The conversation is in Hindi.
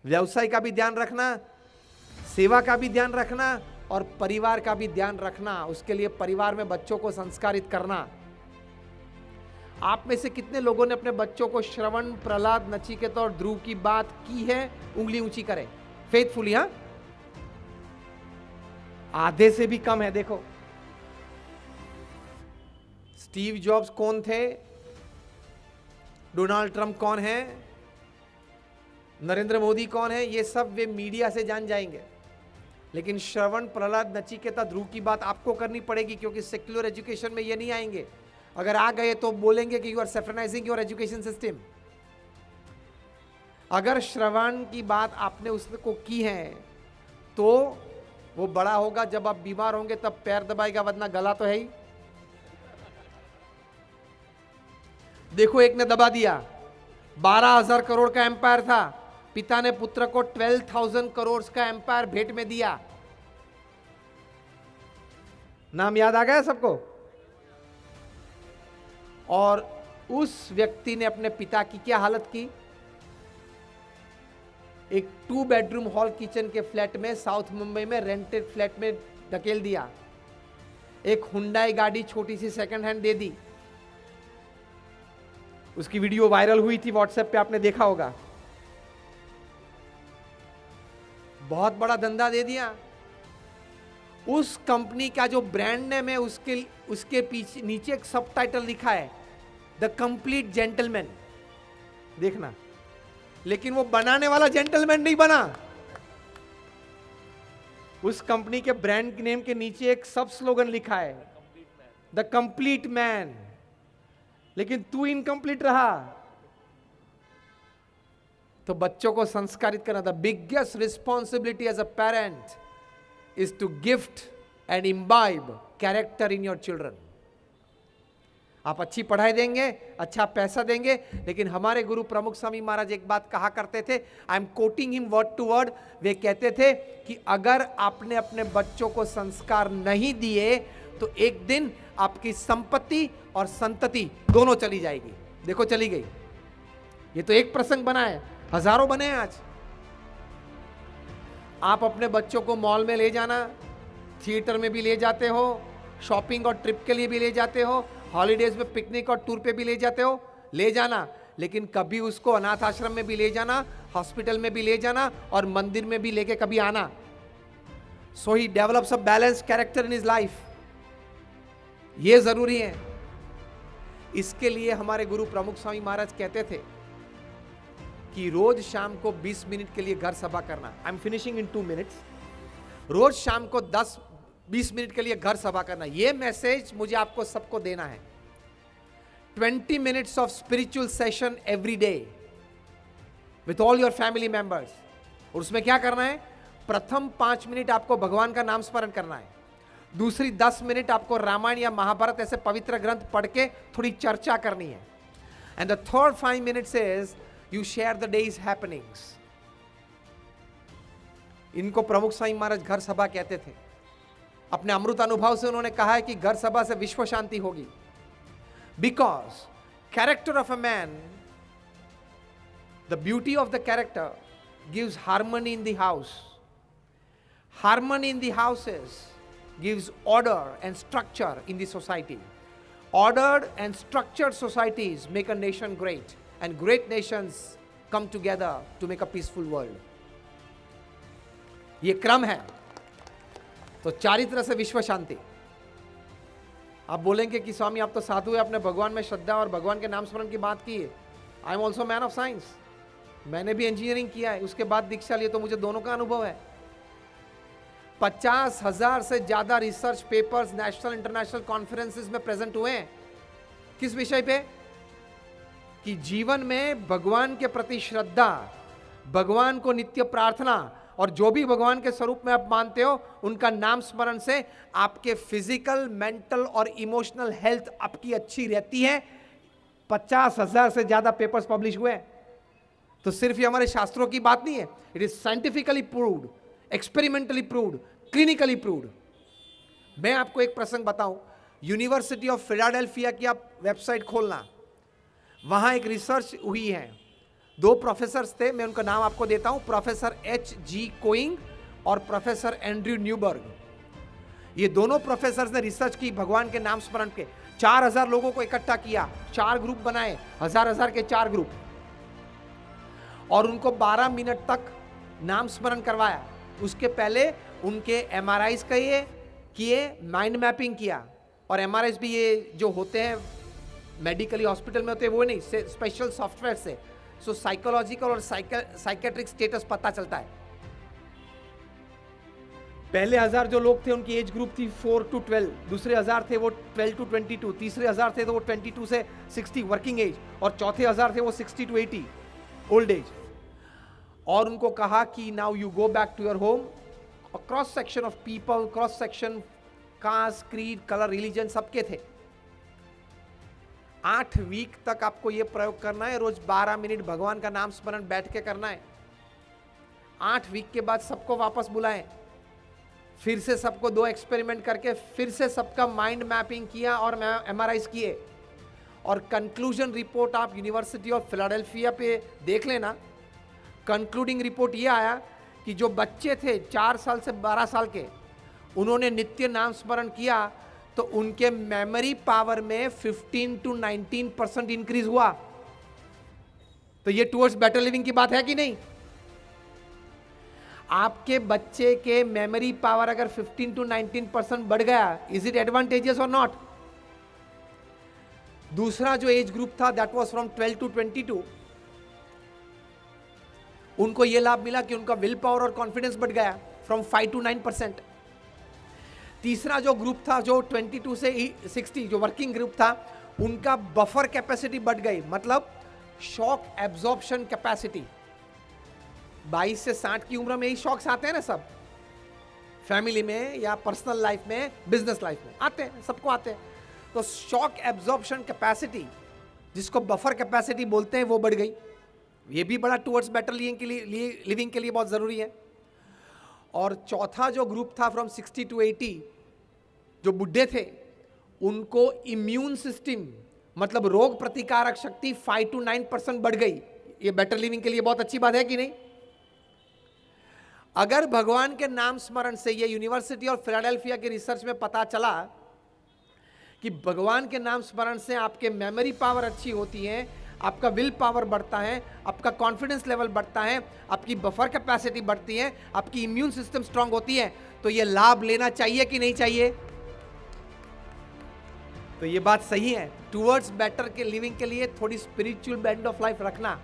व्यवसाय का भी ध्यान रखना, सेवा का भी ध्यान रखना और परिवार का भी ध्यान रखना। उसके लिए परिवार में बच्चों को संस्कारित करना। आप में से कितने लोगों ने अपने बच्चों को श्रवण, प्रहलाद, नचिकेता और ध्रुव की बात की है? उंगली ऊंची करें फेथफुली। हाँ, आधे से भी कम है। देखो, स्टीव जॉब्स कौन थे, डोनाल्ड ट्रंप कौन है, नरेंद्र मोदी कौन है, ये सब वे मीडिया से जान जाएंगे। लेकिन श्रवण, प्रहलाद, नचिकेता, ध्रुव की बात आपको करनी पड़ेगी, क्योंकि सेक्युलर एजुकेशन में ये नहीं आएंगे। अगर आ गए तो बोलेंगे कि you are saffronising your education system. अगर श्रवण की बात आपने उसको की है तो वो बड़ा होगा, जब आप बीमार होंगे तब पैर दबाएगा, वरना गला तो है ही। देखो, एक ने दबा दिया, 12,000 करोड़ का एम्पायर था, पिता ने पुत्र को 12,000 करोड़ का एम्पायर भेंट में दिया। नाम याद आ गया सबको? और उस व्यक्ति ने अपने पिता की क्या हालत की? एक 2 बेडरूम हॉल किचन के फ्लैट में साउथ मुंबई में रेंटेड फ्लैट में धकेल दिया। एक हुंडई गाड़ी छोटी सी सेकंड हैंड दे दी। उसकी वीडियो वायरल हुई थी व्हाट्सएप पे, आपने देखा होगा। बहुत बड़ा धंधा दे दिया। उस कंपनी का जो ब्रांड नेम है, उसके पीछे नीचे एक सब टाइटल लिखा है, द कंप्लीट जेंटलमैन। देखना, लेकिन वो बनाने वाला जेंटलमैन नहीं बना। उस कंपनी के ब्रांड नेम के नीचे एक सब स्लोगन लिखा है, द कंप्लीट मैन। लेकिन तू इनकम्प्लीट रहा। तो बच्चों को संस्कारित करना, the biggest responsibility as a parent is to gift and imbibe character in your children. आप अच्छी पढ़ाई देंगे, अच्छा पैसा देंगे, लेकिन हमारे गुरु प्रमुख स्वामी महाराज एक बात कहा करते थे, I am quoting him word to word. वे कहते थे कि अगर आपने अपने बच्चों को संस्कार नहीं दिए तो एक दिन आपकी संपत्ति और संतति दोनों चली जाएगी। देखो, चली गई। ये तो एक प्रसंग बना है, हजारों बने हैं आज। आप अपने बच्चों को मॉल में ले जाना, थिएटर में भी ले जाते हो, शॉपिंग और ट्रिप के लिए भी ले जाते हो, हॉलीडेज में पिकनिक और टूर पे भी ले जाते हो, ले जाना। लेकिन कभी उसको अनाथ आश्रम में भी ले जाना, हॉस्पिटल में भी ले जाना और मंदिर में भी लेके कभी आना। So he develops a balanced character in his life. ये जरूरी है। इसके लिए हमारे गुरु प्रमुख स्वामी महाराज कहते थे कि रोज शाम को 20 मिनट के लिए घर सभा करना। I am finishing in 2 minutes. रोज शाम को 10-20 मिनट के लिए घर सभा करना। यह मैसेज मुझे आपको सबको देना है। 20 minutes of spiritual session every day with all your family members. और उसमें क्या करना है? प्रथम 5 मिनट आपको भगवान का नाम स्मरण करना है। दूसरी 10 मिनट आपको रामायण या महाभारत ऐसे पवित्र ग्रंथ पढ़ के थोड़ी चर्चा करनी है। And the third 5 minutes is You share the day's happenings. इनको प्रमुख स्वामी महाराज घर सभा कहते थे। अपने अमृत अनुभव से उन्होंने कहा है कि घर सभा से विश्व शांति होगी। Because character of a man, the beauty of the character gives harmony in the house. Harmony in the houses gives order and structure in the society. Ordered and structured societies make a nation great. And great nations come together to make a peaceful world. ये क्रम है। तो चारित्र से विश्व शांति। आप बोलेंगे कि स्वामी आप तो साधु है, आपने भगवान में श्रद्धा और भगवान के नाम स्मरण की बात की है। I am also man of science. मैंने भी इंजीनियरिंग किया है, उसके बाद दीक्षा ली, तो मुझे दोनों का अनुभव है। 50,000 से ज्यादा research papers national international conferences में प्रेजेंट हुए हैं। किस विषय पे? कि जीवन में भगवान के प्रति श्रद्धा, भगवान को नित्य प्रार्थना और जो भी भगवान के स्वरूप में आप मानते हो उनका नाम स्मरण से आपके फिजिकल, मेंटल और इमोशनल हेल्थ आपकी अच्छी रहती है। 50,000 से ज्यादा पेपर्स पब्लिश हुए हैं। तो सिर्फ ये हमारे शास्त्रों की बात नहीं है, it is scientifically proved, experimentally proved, clinically proved. मैं आपको एक प्रसंग बताऊं। यूनिवर्सिटी ऑफ फिलाडेल्फिया की आप वेबसाइट खोलना, वहां एक रिसर्च हुई है। 2 प्रोफेसर्स थे, मैं उनका नाम आपको देता हूं, प्रोफेसर H.G. कोइंग और प्रोफेसर एंड्रयू न्यूबर्ग। ये दोनों प्रोफेसर्स ने रिसर्च की भगवान के नाम स्मरण के। 4000 लोगों को इकट्ठा किया, 4 ग्रुप बनाए, 1000 के 4 ग्रुप, और उनको 12 मिनट तक नाम स्मरण करवाया। उसके पहले उनके MRIs किए, माइंड मैपिंग किया। और MRIs भी ये जो होते हैं मेडिकली हॉस्पिटल में होते हैं वो नहीं, स्पेशल सॉफ्टवेयर से, सो साइकोलॉजिकल और साइकेट्रिक स्टेटस पता चलता है। पहले 1000 जो लोग थे उनकी एज ग्रुप थी 4 to 12, दूसरे 1000 थे वो 12 to 22, तीसरे 1000 थे तो वो 22 से 60 वर्किंग एज, और चौथे 1000 थे वो 60 to 80 ओल्ड एज। और उनको कहा कि now you go back to your home. Cross section of people, cross section, caste, creed, colour, religion सबके थे। 8 वीक तक आपको यह प्रयोग करना है, रोज 12 मिनट भगवान का नाम स्मरण बैठ के करना है। 8 वीक के बाद सबको वापस बुलाएं, फिर से सबको 2 एक्सपेरिमेंट करके फिर से सबका माइंड मैपिंग किया और MRIs किए। और कंक्लूजन रिपोर्ट आप यूनिवर्सिटी ऑफ फिलाडेल्फिया पे देख लेना। कंक्लूडिंग रिपोर्ट ये आया कि जो बच्चे थे 4 साल से 12 साल के, उन्होंने नित्य नाम स्मरण किया तो उनके मेमोरी पावर में 15 to 19% इंक्रीज हुआ। तो ये टुवर्ड्स बेटर लिविंग की बात है कि नहीं? आपके बच्चे के मेमोरी पावर अगर 15 to 19% बढ़ गया, इज इट एडवांटेजियस और नॉट? दूसरा जो एज ग्रुप था दैट वाज फ्रॉम 12 to 22, उनको यह लाभ मिला कि उनका विल पावर और कॉन्फिडेंस बढ़ गया फ्रॉम 5 to 9%। तीसरा जो ग्रुप था जो 22 से 60 जो वर्किंग ग्रुप था, उनका बफर कैपेसिटी बढ़ गई, मतलब शॉक एब्जॉर्प्शन कैपेसिटी। 22 से 60 की उम्र में ही शॉक्स आते हैं ना, सब फैमिली में या पर्सनल लाइफ में, बिजनेस लाइफ में आते हैं, सबको आते हैं। तो शॉक एब्जॉर्प्शन कैपेसिटी, जिसको बफर कैपेसिटी बोलते हैं, वो बढ़ गई। ये भी बड़ा टुवर्ड्स बेटर लिविंग के लिए बहुत जरूरी है। और चौथा जो ग्रुप था फ्रॉम 60 to 80, जो बुढ़े थे, उनको इम्यून सिस्टम मतलब रोग प्रतिकारक शक्ति 5 to 9% बढ़ गई। ये बेटर लिविंग के लिए बहुत अच्छी बात है कि नहीं? अगर भगवान के नाम स्मरण से, ये यूनिवर्सिटी ऑफ फिलाडेल्फिया के रिसर्च में पता चला कि भगवान के नाम स्मरण से आपके मेमोरी पावर अच्छी होती है, आपका विल पावर बढ़ता है, आपका कॉन्फिडेंस लेवल बढ़ता है, आपकी बफर कैपेसिटी बढ़ती है, आपकी इम्यून सिस्टम स्ट्रांग होती है, तो ये लाभ लेना चाहिए कि नहीं चाहिए? तो ये बात सही है। टुवर्ड्स बेटर के लिविंग के लिए थोड़ी स्पिरिचुअल बेंड ऑफ लाइफ रखना